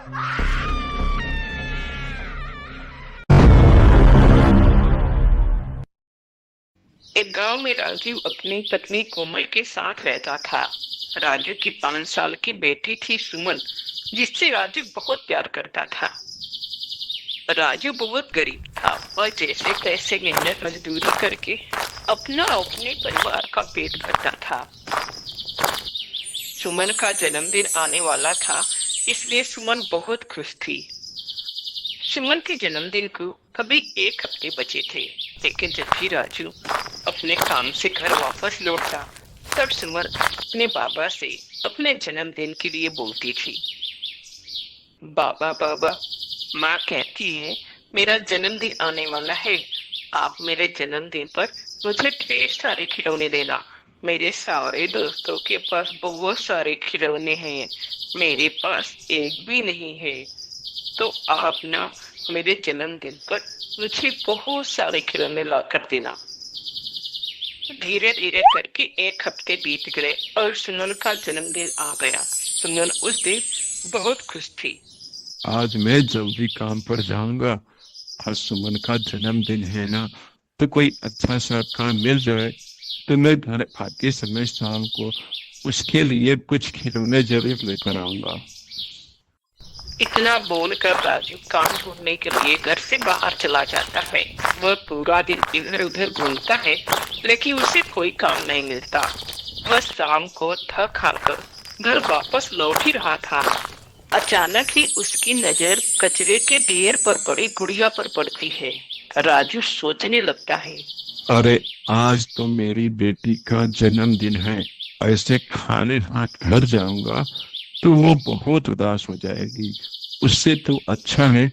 एक गांव में राजू अपनी पत्नी कोमल के साथ रहता था। राजू की 5 साल की बेटी थी सुमन, जिससे राजू बहुत प्यार करता था। राजू बहुत गरीब था और जैसे तैसे मेहनत मजदूरी करके अपने परिवार का पेट भरता था। सुमन का जन्मदिन आने वाला था, इसलिए सुमन बहुत खुश थी। सुमन के जन्मदिन को कभी 1 हफ्ते बचे थे, लेकिन जब भी राजू अपने काम से घर वापस लौटता, तब सुमन अपने बाबा से अपने जन्मदिन के लिए बोलती थी। बाबा बाबा, माँ कहती है मेरा जन्मदिन आने वाला है। आप मेरे जन्मदिन पर मुझे ढेर सारे खिलौने देना। मेरे सारे दोस्तों के पास बहुत सारे खिलौने हैं, मेरे पास एक भी नहीं है। तो आप ना मेरे जन्मदिन पर मुझे बहुत सारे खिलौने ला कर देना। धीरे धीरे करके 1 हफ्ते बीत गए और सुमन का जन्मदिन आ गया। सुमन उस दिन बहुत खुश थी। आज मैं जल्दी काम पर जाऊंगा। आज सुमन का जन्मदिन है ना, तो कोई अच्छा सा काम मिल जाए तो मैं घर आते समय शाम को उसके लिए कुछ खिलौने जरूर लेकर आऊंगा। इतना बोलकर राजू काम ढूंढने के लिए घर से बाहर चला जाता है। वह पूरा दिन इधर उधर घूमता है, लेकिन उसे कोई काम नहीं मिलता। वह शाम को थक हारकर घर वापस लौट ही रहा था। अचानक ही उसकी नजर कचरे के ढेर पर पड़ी गुड़िया पर पड़ती है। राजू सोचने लगता है, अरे, आज तो मेरी बेटी का जन्मदिन है। ऐसे खाली हाथ घर जाऊंगा तो वो बहुत उदास हो जाएगी। उससे तो अच्छा है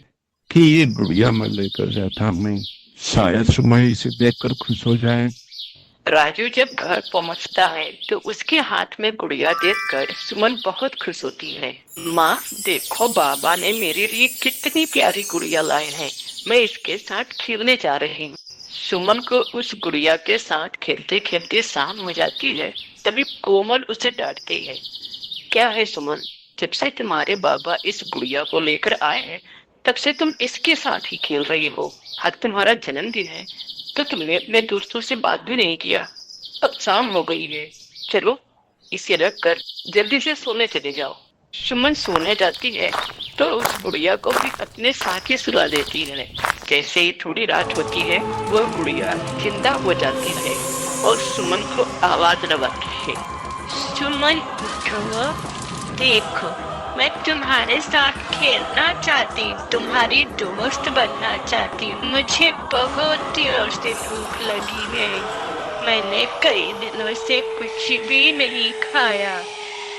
कि ये गुड़िया मैं लेकर जाता हूँ। शायद सुमन इसे देखकर खुश हो जाए। राजू जब घर पहुंचता है तो उसके हाथ में गुड़िया देखकर सुमन बहुत खुश होती है। माँ देखो, बाबा ने मेरे लिए कितनी प्यारी गुड़िया लाई है, मैं इसके साथ खेलने जा रही हूँ। सुमन को उस गुड़िया के साथ खेलते खेलते शाम हो जाती है। तभी कोमल उसे डांटती है। क्या है सुमन, जब से तुम्हारे बाबा इस गुड़िया को लेकर आए हैं, तब से तुम इसके साथ ही खेल रही हो। आज तुम्हारा जन्मदिन है तो तुमने अपने दोस्तों से बात भी नहीं किया। अब शाम हो गई है, चलो इसे रख कर जल्दी से सोने चले जाओ। सुमन सोने जाती है तो उस गुड़िया को भी अपने साथ ही सुला देती है। जैसे ही थोड़ी रात होती है, वह गुड़िया जिंदा हो जाती है और सुमन को आवाज लगाती है। सुमन उठो, देखो मैं तुम्हारे साथ खेलना चाहती हूँ, तुम्हारी दोस्त बनना चाहती हूँ। मुझे बहुत दिनों से भूख लगी है, मैंने कई दिनों से कुछ भी नहीं खाया,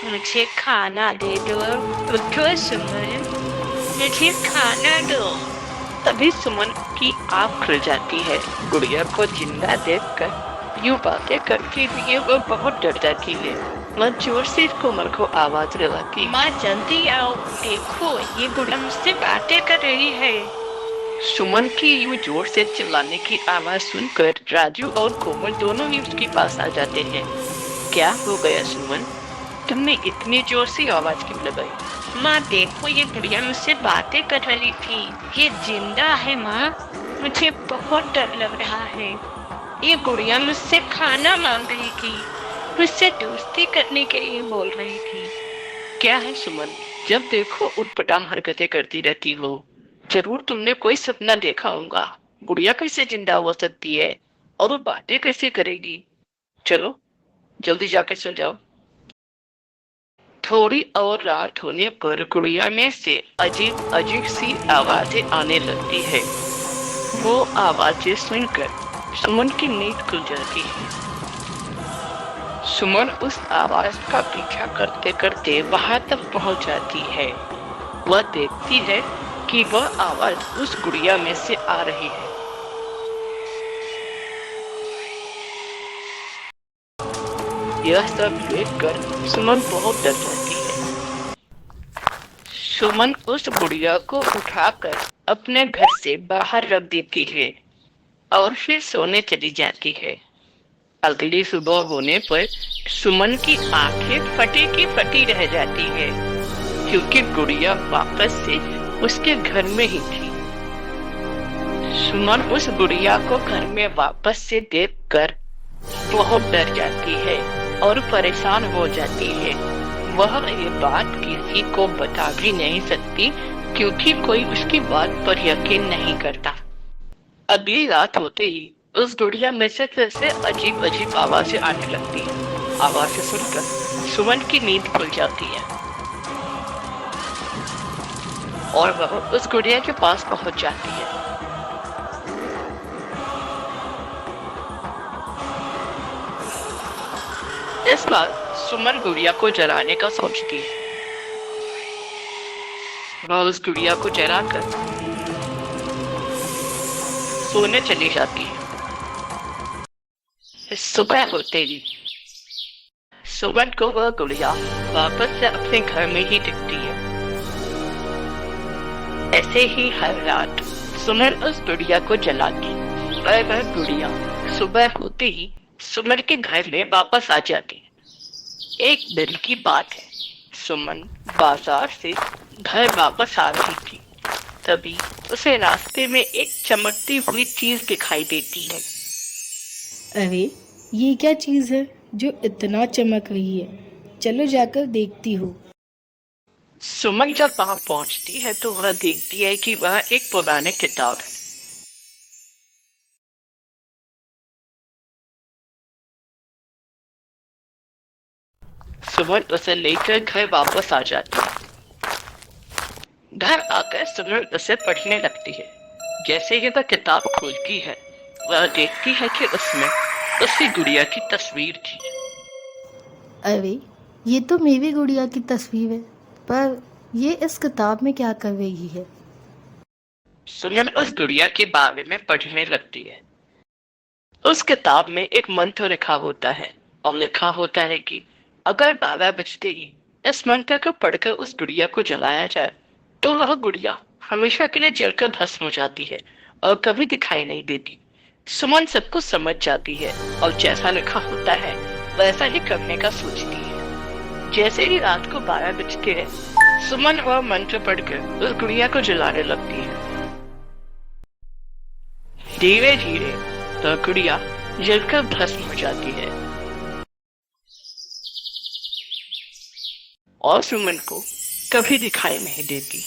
मुझे खाना दे दो। उठो सुमन, मुझे खाना दो। तभी सुमन की आँख खुल जाती है। गुड़िया को जिंदा देखकर यूं बातें करते हुए वो बहुत डर जाती है। वह जोर से कोमल को आवाज लगाती, माँ जल्दी आओ, देखो ये गुड़िया मुझसे बातें कर रही है। सुमन की यूं जोर से चिल्लाने की आवाज सुनकर राजू और कोमल दोनों ही उसके पास आ जाते हैं। क्या हो गया सुमन, तुमने इतनी जोर से आवाज क्यों लगाई? माँ देखो, ये गुड़िया मुझसे बातें कर रही थी, ये जिंदा है माँ, मुझे बहुत डर लग रहा है। ये गुड़िया मुझसे खाना मांग रही थी, मुझसे दोस्ती करने के लिए बोल रही थी। क्या है सुमन, जब देखो उटपटांग हरकतें करती रहती हो। जरूर तुमने कोई सपना देखा होगा। गुड़िया कैसे जिंदा हो सकती है और वो बातें कैसे करेगी? चलो जल्दी जाकर सो जाओ। थोड़ी और रात होने पर गुड़िया में से अजीब अजीब सी आवाजें आने लगती है। वो आवाजें सुनकर सुमन की नींद खुल जाती है। सुमन उस आवाज का पीछा करते करते वहां तक पहुंच जाती है। वह देखती है कि वह आवाज उस गुड़िया में से आ रही है। यह सब देखकर सुमन बहुत डर जाती है। सुमन उस गुड़िया को उठाकर अपने घर से बाहर रख देती है और फिर सोने चली जाती है। अगली सुबह होने पर सुमन की आंखें फटी की फटी रह जाती है। क्योंकि गुड़िया वापस से उसके घर में ही थी। सुमन उस गुड़िया को घर में वापस से देखकर बहुत डर जाती है और परेशान हो जाती है। वह ये बात किसी को बता भी नहीं सकती क्योंकि कोई उसकी बात पर यकीन नहीं करता। अगली रात होते ही उस गुड़िया में से फिर से अजीब अजीब आवाजें आने लगती है। आवाजें सुनकर सुमन की नींद खुल जाती है और वह उस गुड़िया के पास पहुंच जाती है। इस बार सुमन गुड़िया को जलाने का सोचती है। वह उस गुड़िया को जलाकर सोने चली जाती है। सुबह होते ही सुमन को वह गुड़िया वापस से अपने घर में ही दिखती है। ऐसे ही हर रात सुमन उस गुड़िया को जलाती और वह गुड़िया सुबह होते ही सुमन के घर में वापस आ जाती है। एक दिन की बात है, सुमन बाजार से घर वापस आ रही थी। तभी उसे रास्ते में एक चमकती हुई चीज दिखाई देती है। अरे ये क्या चीज़ है जो इतना चमक रही है? चलो जाकर देखती हूँ। सुमन जब वहां पहुंचती है तो वह देखती है कि वह एक पुरानी किताब है। सुमन उसे लेकर घर वापस आ जाती है। घर आकर सुमन उसे पढ़ने लगती है। जैसे ही वह किताब खोलती है, वह देखती है कि उसमें उसकी गुड़िया की तस्वीर थी। अरे ये तो मेरी गुड़िया की तस्वीर है, पर ये इस किताब में क्या कर रही है? सुमन उस गुड़िया के बारे में पढ़ने लगती है। उस किताब में एक मंत्र लिखा होता है और लिखा होता है कि अगर 12 बजते ही इस मंत्र को पढ़कर उस गुड़िया को जलाया जाए तो वह गुड़िया हमेशा के लिए जलकर भस्म हो जाती है और कभी दिखाई नहीं देती। सुमन सब कुछ समझ जाती है और जैसा लिखा होता है वैसा ही करने का सोचती है। जैसे ही रात को 12 बजते हैं, सुमन वह मंत्र पढ़कर उस गुड़िया को जलाने लगती है। धीरे धीरे वह गुड़िया जलकर भस्म हो जाती है और सुमन को कभी दिखाई नहीं देती।